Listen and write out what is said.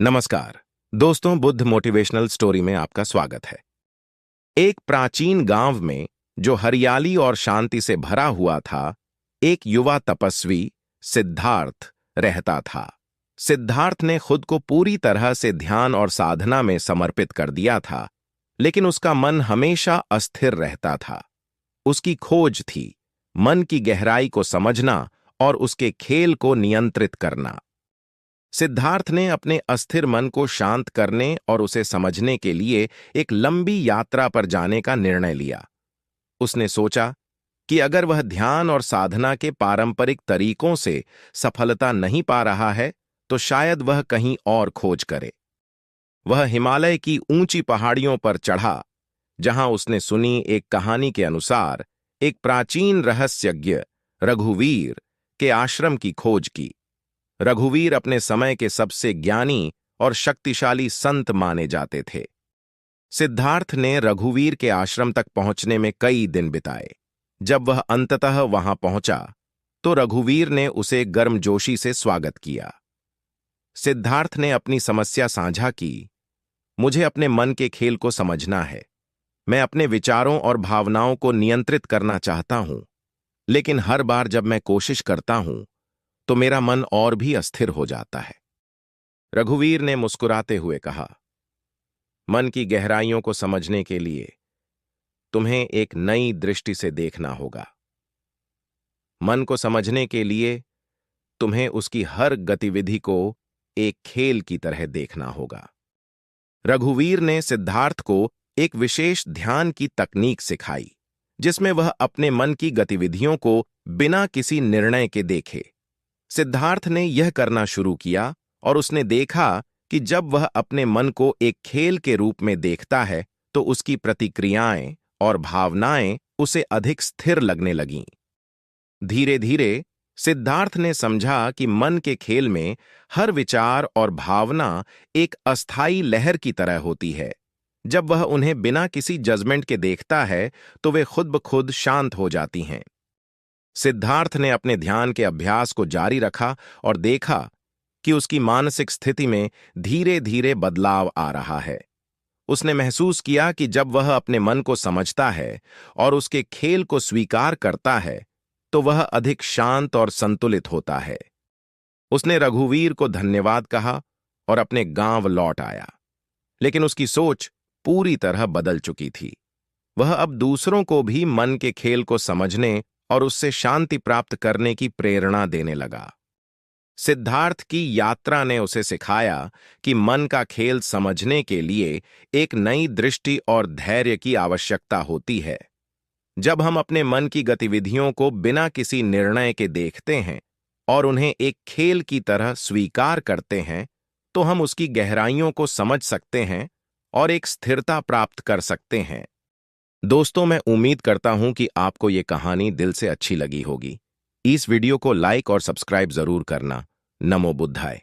नमस्कार दोस्तों, Buddha motivational story में आपका स्वागत है। एक प्राचीन गांव में जो हरियाली और शांति से भरा हुआ था, एक युवा तपस्वी सिद्धार्थ रहता था। सिद्धार्थ ने खुद को पूरी तरह से ध्यान और साधना में समर्पित कर दिया था, लेकिन उसका मन हमेशा अस्थिर रहता था। उसकी खोज थी मन की गहराई को समझना और उसके खेल को नियंत्रित करना। सिद्धार्थ ने अपने अस्थिर मन को शांत करने और उसे समझने के लिए एक लंबी यात्रा पर जाने का निर्णय लिया। उसने सोचा कि अगर वह ध्यान और साधना के पारंपरिक तरीकों से सफलता नहीं पा रहा है, तो शायद वह कहीं और खोज करे। वह हिमालय की ऊंची पहाड़ियों पर चढ़ा, जहां उसने सुनी एक कहानी के अनुसार एक प्राचीन रहस्यज्ञ रघुवीर के आश्रम की खोज की। रघुवीर अपने समय के सबसे ज्ञानी और शक्तिशाली संत माने जाते थे। सिद्धार्थ ने रघुवीर के आश्रम तक पहुंचने में कई दिन बिताए। जब वह अंततः वहां पहुंचा, तो रघुवीर ने उसे गर्मजोशी से स्वागत किया। सिद्धार्थ ने अपनी समस्या साझा की। मुझे अपने मन के खेल को समझना है। मैं अपने विचारों और भावनाओं को नियंत्रित करना चाहता हूं, लेकिन हर बार जब मैं कोशिश करता हूं, तो मेरा मन और भी अस्थिर हो जाता है। रघुवीर ने मुस्कुराते हुए कहा, मन की गहराइयों को समझने के लिए तुम्हें एक नई दृष्टि से देखना होगा। मन को समझने के लिए तुम्हें उसकी हर गतिविधि को एक खेल की तरह देखना होगा। रघुवीर ने सिद्धार्थ को एक विशेष ध्यान की तकनीक सिखाई, जिसमें वह अपने मन की गतिविधियों को बिना किसी निर्णय के देखे। सिद्धार्थ ने यह करना शुरू किया और उसने देखा कि जब वह अपने मन को एक खेल के रूप में देखता है, तो उसकी प्रतिक्रियाएं और भावनाएं उसे अधिक स्थिर लगने लगीं। धीरे धीरे सिद्धार्थ ने समझा कि मन के खेल में हर विचार और भावना एक अस्थायी लहर की तरह होती है। जब वह उन्हें बिना किसी जजमेंट के देखता है, तो वे खुद ब खुद शांत हो जाती हैं। सिद्धार्थ ने अपने ध्यान के अभ्यास को जारी रखा और देखा कि उसकी मानसिक स्थिति में धीरे धीरे बदलाव आ रहा है। उसने महसूस किया कि जब वह अपने मन को समझता है और उसके खेल को स्वीकार करता है, तो वह अधिक शांत और संतुलित होता है। उसने रघुवीर को धन्यवाद कहा और अपने गांव लौट आया, लेकिन उसकी सोच पूरी तरह बदल चुकी थी। वह अब दूसरों को भी मन के खेल को समझने और उससे शांति प्राप्त करने की प्रेरणा देने लगा। सिद्धार्थ की यात्रा ने उसे सिखाया कि मन का खेल समझने के लिए एक नई दृष्टि और धैर्य की आवश्यकता होती है। जब हम अपने मन की गतिविधियों को बिना किसी निर्णय के देखते हैं और उन्हें एक खेल की तरह स्वीकार करते हैं, तो हम उसकी गहराइयों को समझ सकते हैं और एक स्थिरता प्राप्त कर सकते हैं। दोस्तों, मैं उम्मीद करता हूं कि आपको ये कहानी दिल से अच्छी लगी होगी। इस वीडियो को लाइक और सब्सक्राइब जरूर करना। नमो बुद्धाय।